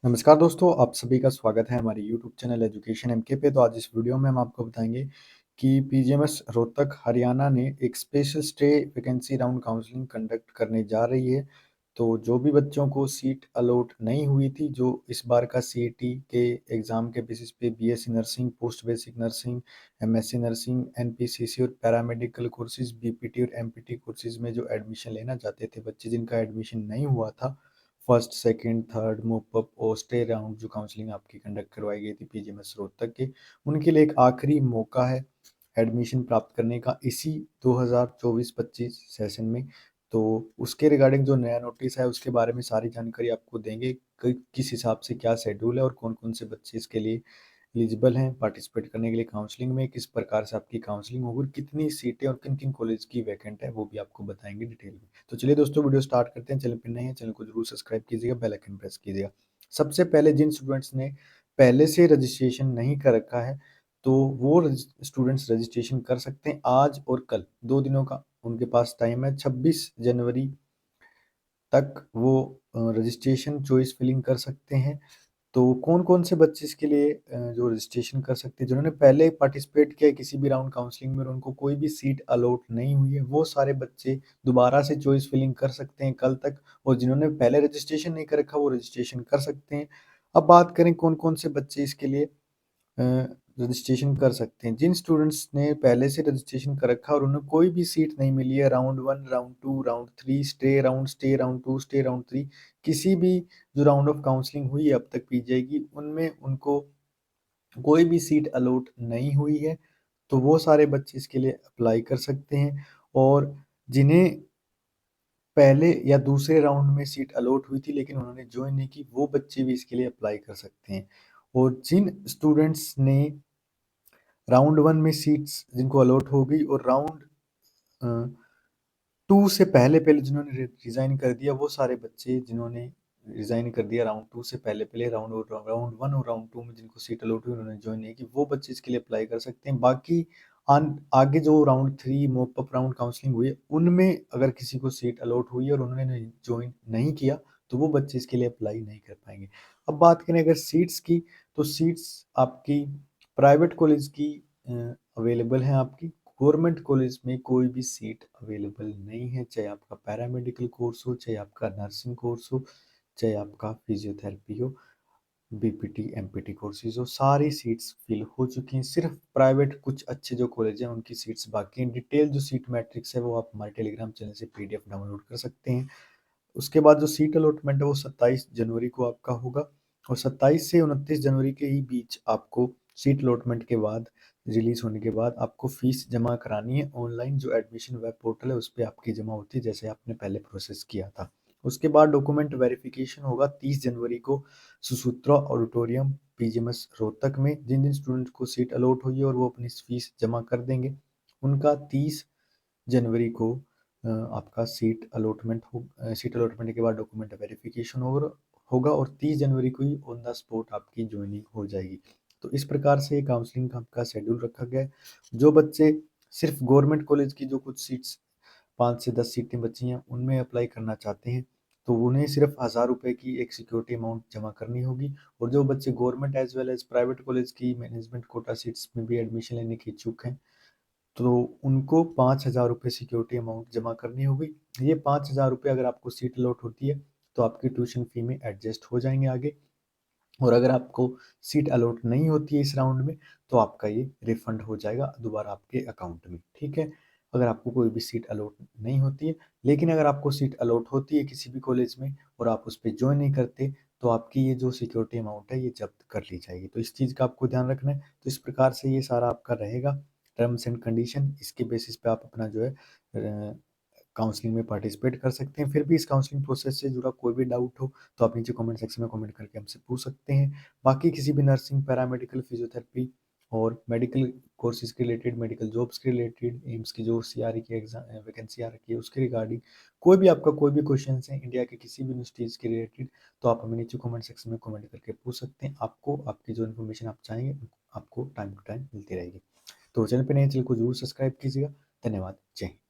नमस्कार दोस्तों, आप सभी का स्वागत है हमारे यूट्यूब चैनल एजुकेशन एमके पे। तो आज इस वीडियो में हम आपको बताएंगे कि पीजीएमएस रोहतक हरियाणा ने एक special stay vacancy round counselling conduct करने जा रही है। तो जो भी बच्चों को सीट अलॉट नहीं हुई थी, जो इस बार का सीईटी के एग्ज़ाम के बेसिस पे BSc nursing, post basic nursing, MSc nursing, NPCC और पैरामेडिकल कोर्सेज, बीपीटी और एमपीटी कोर्सेज में जो एडमिशन लेना चाहते थे बच्चे, जिनका एडमिशन नहीं हुआ था फर्स्ट सेकंड थर्ड मूवअप और स्टे राउंड जो काउंसलिंग आपकी कंडक्ट करवाई गई थी पीजीएमएस रोहतक के, उनके लिए एक आखिरी मौका है एडमिशन प्राप्त करने का इसी 2024-25 सेशन में। तो उसके रिगार्डिंग जो नया नोटिस है उसके बारे में सारी जानकारी आपको देंगे कि किस हिसाब से क्या शेड्यूल है और कौन कौन से बच्चे इसके लिए एलिजिबल हैं पार्टिसिपेट करने के लिए काउंसलिंग में, किस प्रकार से आपकी काउंसलिंग होगी और कितनी सीटें और किन किन कॉलेज की वैकेंट है वो भी आपको बताएंगे डिटेल में। तो चलिए दोस्तों, वीडियो स्टार्ट करते हैं। चैनल पर नए हैं, चैनल को जरूर सब्सक्राइब कीजिएगा, बेल आइकन प्रेस कीजिएगा। सबसे पहले जिन स्टूडेंट्स ने पहले से रजिस्ट्रेशन नहीं कर रखा है, तो वो स्टूडेंट्स रजिस्ट्रेशन कर सकते हैं आज और कल, 2 दिनों का उनके पास टाइम है। 26 जनवरी तक वो रजिस्ट्रेशन चॉइस फिलिंग कर सकते हैं। तो कौन-कौन से बच्चे इसके लिए जो रजिस्ट्रेशन कर सकते हैं, जिन्होंने पहले पार्टिसिपेट किया है किसी भी राउंड काउंसलिंग में और उनको कोई भी सीट अलॉट नहीं हुई है, वो सारे बच्चे दोबारा से चॉइस फिलिंग कर सकते हैं कल तक। और जिन्होंने पहले रजिस्ट्रेशन नहीं कर रखा वो रजिस्ट्रेशन कर सकते हैं। अब बात करें कौन-कौन से बच्चे इसके लिए रजिस्ट्रेशन कर सकते हैं। जिन स्टूडेंट्स ने पहले से रजिस्ट्रेशन कर रखा और उन्हें कोई भी सीट नहीं मिली है, round 1, round 2, round 3, stay round 2, stay round 3, किसी भी जो राउंड ऑफ काउंसलिंग हुई है अब तक पीजीआई की, उनमें उनको कोई भी सीट अलॉट नहीं हुई है, तो वो सारे बच्चे इसके लिए अप्लाई कर सकते हैं। और जिन्हें पहले या दूसरे राउंड में सीट अलॉट हुई थी लेकिन उन्होंने ज्वाइन नहीं की, वो बच्चे भी इसके लिए अप्लाई कर सकते हैं। और जिन स्टूडेंट्स ने राउंड 1 में सीट्स जिनको अलॉट हो गई और राउंड 2 से पहले-पहले जिन्होंने रिज़ाइन कर दिया, वो सारे बच्चे जिन्होंने रिज़ाइन कर दिया राउंड 2 से पहले-पहले, राउंड 1 और राउंड 2 में जिनको सीट अलॉट हुई उन्होंने जॉइन नहीं की, वो बच्चे इसके लिए अप्लाई कर सकते हैं। बाकी आगे जो round 3 mop up round counselling हुई है, उनमें अगर किसी को सीट अलॉट हुई है और उन्होंने जॉइन नहीं किया, तो वो बच्चे इसके लिए अप्लाई नहीं कर पाएंगे। अब बात करें अगर सीट्स की, तो सीट्स आपकी प्राइवेट कॉलेज की अवेलेबल हैं आपकी। गवर्नमेंट कॉलेज में कोई भी सीट अवेलेबल नहीं है, चाहे आपका पैरामेडिकल कोर्स हो, चाहे आपका नर्सिंग कोर्स हो, चाहे आपका फिजियोथेरेपी हो, बीपीटी एमपीटी कोर्सेज हो, सारी सीट्स फिल हो चुकी हैं। सिर्फ प्राइवेट कुछ अच्छे जो कॉलेज हैं उनकी सीट्स बाकी हैं। डिटेल जो सीट मैट्रिक्स है वो आप हमारे टेलीग्राम चैनल से पीडीएफ डाउनलोड कर सकते हैं। उसके बाद जो सीट अलॉटमेंट है वो 27 जनवरी को आपका होगा और 27 से 29 जनवरी के ही बीच आपको सीट अलॉटमेंट के बाद, रिलीज होने के बाद आपको फीस जमा करानी है ऑनलाइन। जो एडमिशन वेब पोर्टल है उस पर आपकी जमा होती है, जैसे आपने पहले प्रोसेस किया था। उसके बाद डॉक्यूमेंट वेरिफिकेशन होगा 30 जनवरी को सुसूत्रा ऑडिटोरियम पीजीएमएस रोहतक में। जिन जिन स्टूडेंट को सीट अलॉट हुई है और वो अपनी फीस जमा कर देंगे, उनका 30 जनवरी को आपका सीट अलॉटमेंट के बाद डॉक्यूमेंट वेरिफिकेशन होगा और 30 जनवरी को ही ऑन द स्पॉट आपकी ज्वाइनिंग हो जाएगी। तो इस प्रकार से काउंसलिंग का आपका शेड्यूल रखा गया है। जो बच्चे सिर्फ गवर्नमेंट कॉलेज की जो कुछ सीट्स 5 से 10 सीटें बची हैं उनमें अप्लाई करना चाहते हैं, तो उन्हें सिर्फ 1000 रुपये की एक सिक्योरिटी अमाउंट जमा करनी होगी। और जो बच्चे government as well as private college की मैनेजमेंट कोटा सीट्स में भी एडमिशन लेने के इच्छुक हैं, तो उनको 5,000 रुपये सिक्योरिटी अमाउंट जमा करनी होगी। ये 5,000 रुपये अगर आपको सीट अलॉट होती है तो आपकी ट्यूशन फी में एडजस्ट हो जाएंगे आगे। और अगर आपको सीट अलॉट नहीं होती है इस राउंड में, तो आपका ये रिफंड हो जाएगा दोबारा आपके अकाउंट में, ठीक है। अगर आपको कोई भी सीट अलॉट नहीं होती है, लेकिन अगर आपको सीट अलॉट होती है किसी भी कॉलेज में और आप उस पर ज्वाइन नहीं करते, तो आपकी ये जो सिक्योरिटी अमाउंट है ये जब्त कर ली जाएगी। तो इस चीज़ का आपको ध्यान रखना है। तो इस प्रकार से ये सारा आपका रहेगा टर्म्स एंड कंडीशन। इसके बेसिस पे आप अपना जो है काउंसलिंग में पार्टिसिपेट कर सकते हैं। फिर भी इस काउंसलिंग प्रोसेस से जुड़ा कोई भी डाउट हो तो आप नीचे कमेंट सेक्शन में कमेंट करके हमसे पूछ सकते हैं। बाकी किसी भी नर्सिंग, पैरामेडिकल, फिजियोथेरेपी और मेडिकल कोर्सेज के रिलेटेड, मेडिकल जॉब्स के रिलेटेड, एम्स की जो सीआरई की एग्जाम वैकेंसी आ रखी है उसके रिगार्डिंग कोई भी आपका कोई भी क्वेश्चन है इंडिया के किसी भी यूनिवर्सिटीज़ के रिलेटेड, तो आप हमें नीचे कमेंट सेक्शन में कमेंट करके पूछ सकते हैं। आपको आपकी जो इन्फॉर्मेशन आप चाहेंगे आपको टाइम टू टाइम मिलती रहेगी। तो चैनल पर नए, चैनल को जरूर सब्सक्राइब कीजिएगा। धन्यवाद। जय हिंद।